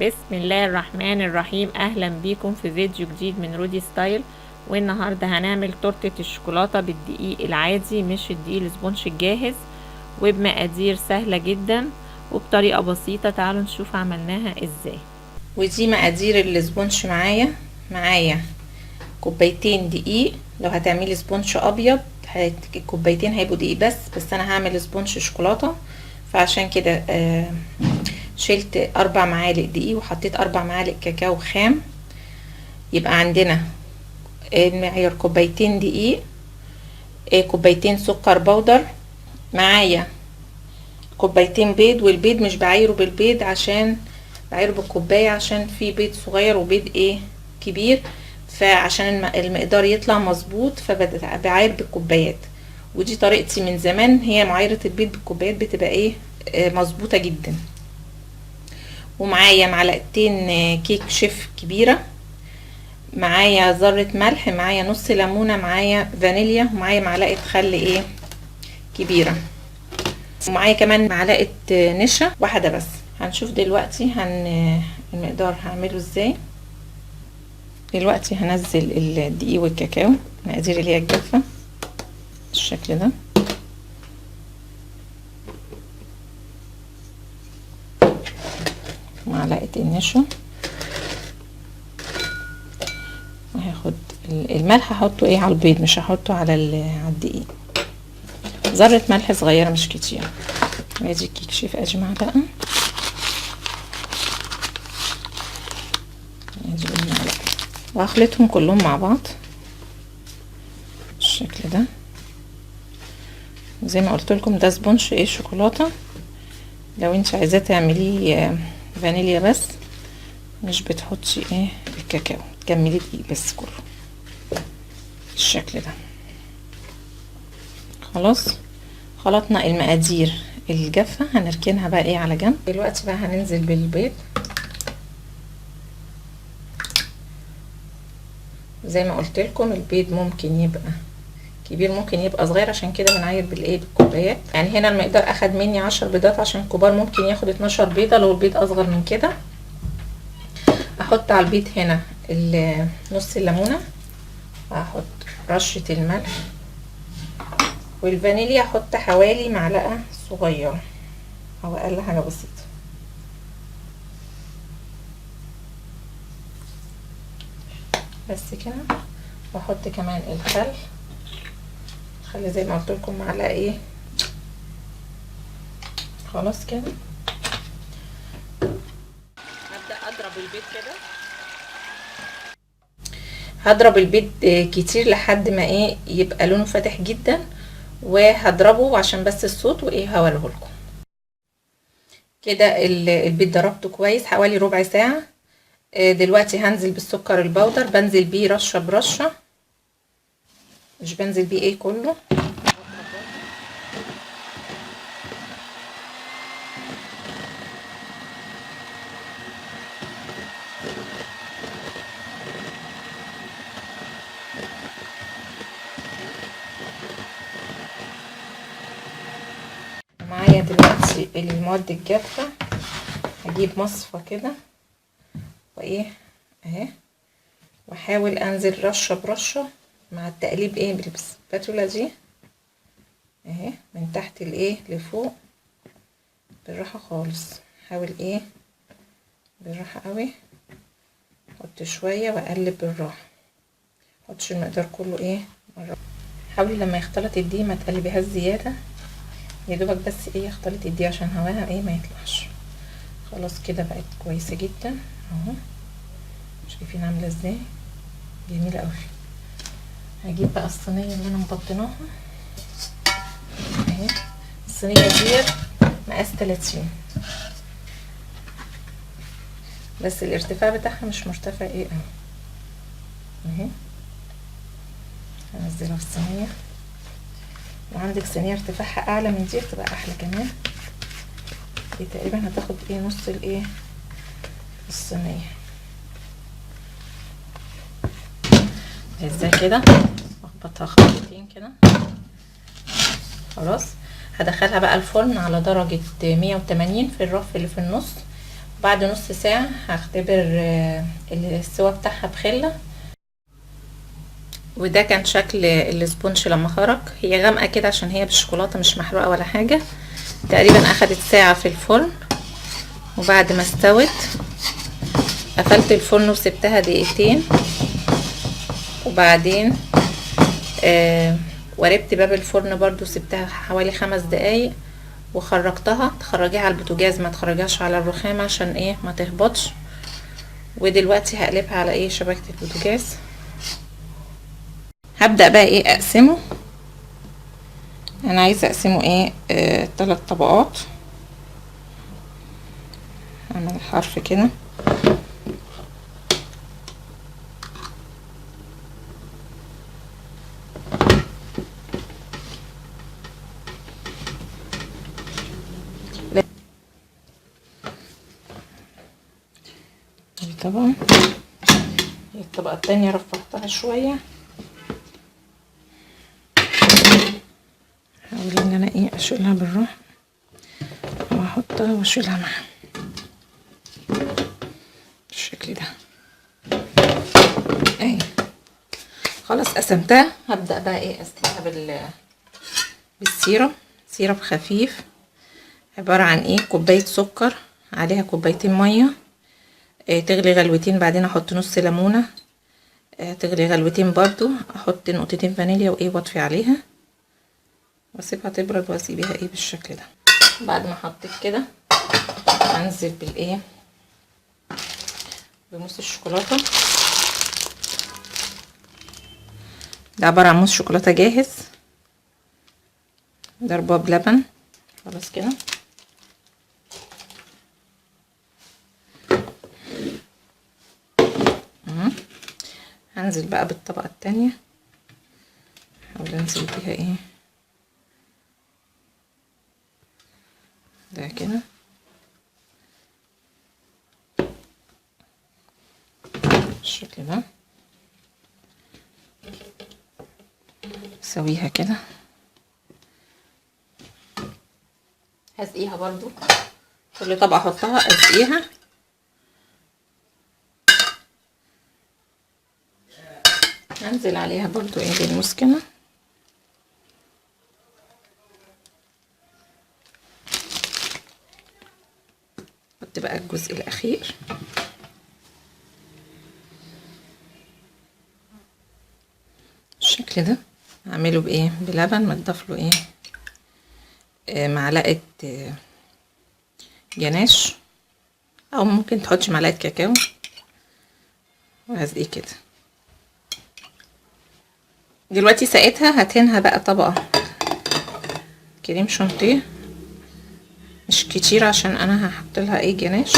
بسم الله الرحمن الرحيم. اهلا بيكم في فيديو جديد من رودي ستايل. والنهاردة هنعمل تورتة الشوكولاتة بالدقيق العادي مش الدقيق الاسبونش الجاهز، وبمقادير سهلة جدا وبطريقة بسيطة. تعالوا نشوف عملناها ازاي. ودي مقادير الاسبونش. معايا كوبايتين دقيق. لو هتعملي اسبونش ابيض الكوبايتين هيبقوا دقيق بس انا هعمل اسبونش شوكولاته، فعشان كده شلت 4 معالق دقيق وحطيت 4 معالق كاكاو خام. يبقى عندنا المعيار كوبايتين دقيق، كوبايتين سكر بودر، معايا كوبايتين بيض. والبيض مش بعايره بالبيض، عشان بعايره بالكوبايه عشان في بيض صغير وبيض كبير، فعشان المقدار يطلع مظبوط فبعاير بالكوبايات. ودي طريقتي من زمان، هي معايره البيض بالكوبايات بتبقى مظبوطه جدا. ومعايا معلقتين كيك شيف كبيره، معايا ذره ملح، معايا نص ليمونه، معايا فانيليا، ومعايا معلقه خل كبيره، ومعايا كمان معلقه نشا واحده بس. هنشوف دلوقتي المقدار هعمله ازاي. دلوقتي هنزل الدقيق والكاكاو، المقادير اللي هي الجافه بالشكل ده. معلقه النشا، وهاخد الملح هحطه على البيض، مش هحطه على الدقيق. ذره ملح صغيره مش كتير. ادي كيك شيف، ادي معلقه، ادي المعلقه، وهخلطهم كلهم مع بعض بالشكل ده. زي ما قلت لكم ده سبونش شوكولاته. لو انت عايزاه تعمليه فانيليا بس، مش بتحطي الكاكاو، تكملي دقيق بس كله بالشكل ده. خلاص خلطنا المقادير الجافه، هنركنها بقى على جنب. دلوقتي بقى هننزل بالبيض. زي ما قلت لكم البيض ممكن يبقى كبير ممكن يبقى صغير، عشان كده بنعاير بالكوبايات. يعني هنا المقدار اخد مني 10 بيضات، عشان الكبار ممكن ياخد 12 بيضه لو البيض اصغر من كده. احط على البيض هنا نص الليمونه، واحط رشه الملح، والفانيليا احط حوالي معلقه صغيره او اقل حاجه بسيطه. بس كده. واحط كمان الخل زي ما قلت لكم معلقه خلاص كده. هبدا اضرب البيض كده، هضرب البيض كتير لحد ما يبقى لونه فاتح جدا، وهضربه عشان بس الصوت هوريه لكم كده. البيض ضربته كويس حوالي ربع ساعه. دلوقتي هنزل بالسكر البودر، بنزل بيه رشه برشه، مش بنزل بيه كله. معايا دلوقتي المواد الجافه، هجيب مصفى كده اهي، واحاول انزل رشه برشه مع التقليب بالسباتولا دي اهي، من تحت لفوق بالراحه خالص. حاول بالراحه قوي، احط شويه واقلب بالراحه، محطش المقدار كله مره. حاولي لما يختلط الدقيق ما تقلبيهاش زياده، يا دوبك بس يختلط الدقيق عشان هواها ما يطلعش. خلاص كده بقت كويسه جدا اهو، شايفين عامله ازاي؟ جميله قوي. هجيب بقى الصينيه اللي انا مبطناها اهي. الصينيه دي مقاس 30، بس الارتفاع بتاعها مش مرتفع قوي اهي. هنزلها في الصينيه، وعندك صينيه ارتفاعها اعلى من دي تبقى احلى كمان. دي تقريبا هتاخد نص الصينيه ازاي كده. اخبطها خطوتين كده. خلاص هدخلها بقى الفرن على درجه 180 في الرف اللي في النص، بعد نص ساعة هختبر السوا بتاعها بخلة. وده كان شكل الاسبونج لما خرج. هي غامقة كده عشان هي بالشوكولاتة مش محروقة ولا حاجة. تقريبا اخدت ساعة في الفرن. وبعد ما استوت قفلت الفرن وسبتها دقيقتين، وبعدين وربت باب الفرن برضو سبتها حوالي 5 دقايق وخرجتها. تخرجيها على البوتاجاز، ما تخرجيهاش على الرخام عشان ايه ما تهبطش. ودلوقتي هقلبها على ايه شبكة البوتاجاز. هبدأ بقى ايه اقسمه. انا عايزة اقسمه ايه 3 طبقات. اعمل حرف كده طبعا. الطبقة التانية رفعتها شوية. هحاول ان انا ايه اشيلها بالراحة واحطها واشيلها معاها بالشكل ده. اهي خلاص قسمتها. هبدأ بقى ايه اسقيها بالسيرم. سيرم خفيف عبارة عن ايه كوباية سكر عليها كوبايتين مية. تغلي غلوتين، بعدين احط نص ليمونة تغلي غلوتين برضو، احط نقطتين فانيليا وايه واطفي عليها واسيبها تبرد واسيبها ايه بالشكل ده. بعد ما حطيت كده هنزل بالايه بموس الشوكولاته. ده عباره عن موس شوكولاته جاهز ضربه بلبن. خلاص كده هنزل بقى بالطبقه التانية. احاول انزل بيها ايه ده كده بالشكل ده. اسويها كده. هسقيها برضو كل طبقه احطها اسقيها. هنزل عليها برضو ايه بالموس كده. احط بقى الجزء الاخير. بالشكل ده هعمله بايه بلبن متضاف له ايه معلقه جناش، او ممكن تحطي معلقه كاكاو وهزقيه كده. دلوقتي سقيتها هدهنها بقى طبقه كريم شانتيه مش كتير عشان انا هحط لها ايه جناش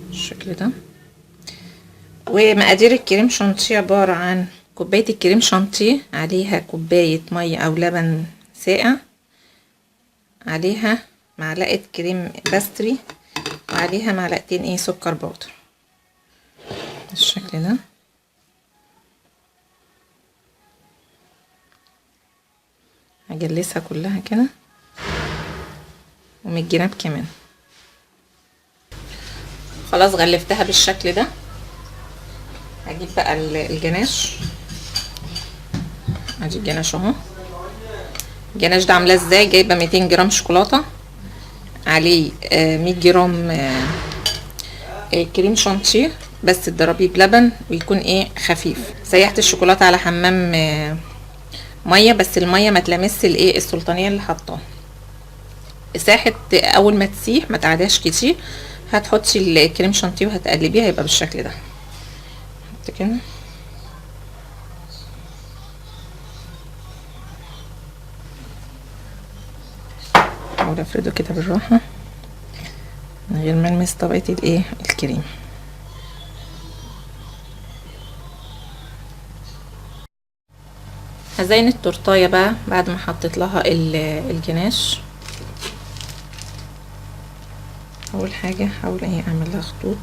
بالشكل ده. ومقادير الكريم شانتيه عباره عن كوبايه الكريم شانتيه عليها كوبايه ميه او لبن ساقع، عليها معلقه كريم باستري، وعليها معلقتين ايه سكر بودر بالشكل ده. هجلسها كلها كده ومن الجناب كمان. خلاص غلفتها بالشكل ده. هجيب بقى الجناش. ادي الجناش اهو. الجناش ده عاملاه ازاي؟ جايبه 200 جرام شوكولاته عليه 100 جرام كريم شانتيه بس تضربيه بلبن ويكون ايه خفيف. سيحت الشوكولاته على حمام ميه، بس الميه ما تلامسش الايه السلطانيه اللي حطاها. ساحت اول ما تسيح ما تعداش كتير هتحطي الكريم شانتيه وهتقلبيها يبقى بالشكل ده. حط كده احاول افرده كده بالراحه من غير ما المس طبقه الايه الكريم. هزين التورتايه بقى بعد ما حطيت لها الجناش. اول حاجه هحاول ايه اعمل لها خطوط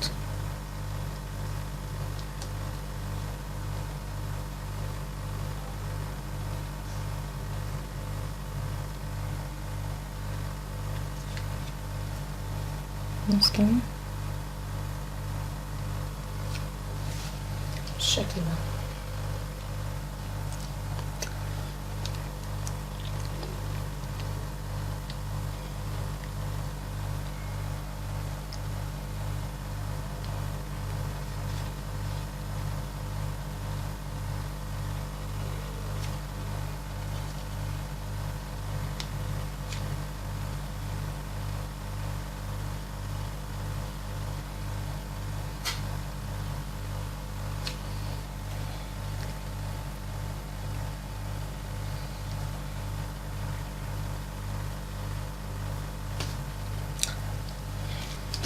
بس كده. بالشكل ده.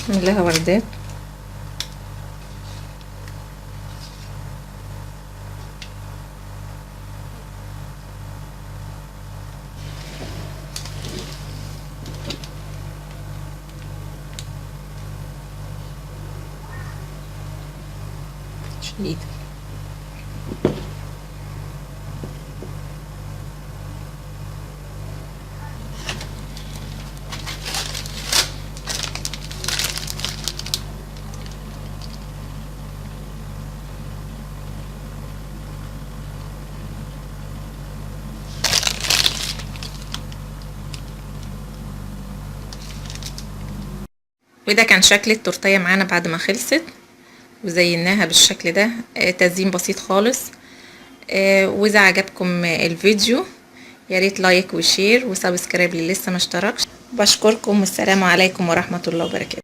نعمل لها وردات. شديد. وده كان شكل التورتيه معانا بعد ما خلصت، وزيناها بالشكل ده. تزيين بسيط خالص. واذا عجبكم الفيديو يا ريت لايك وشير وسبسكرايب اللي لسه ما اشتركش. بشكركم والسلام عليكم ورحمة الله وبركاته.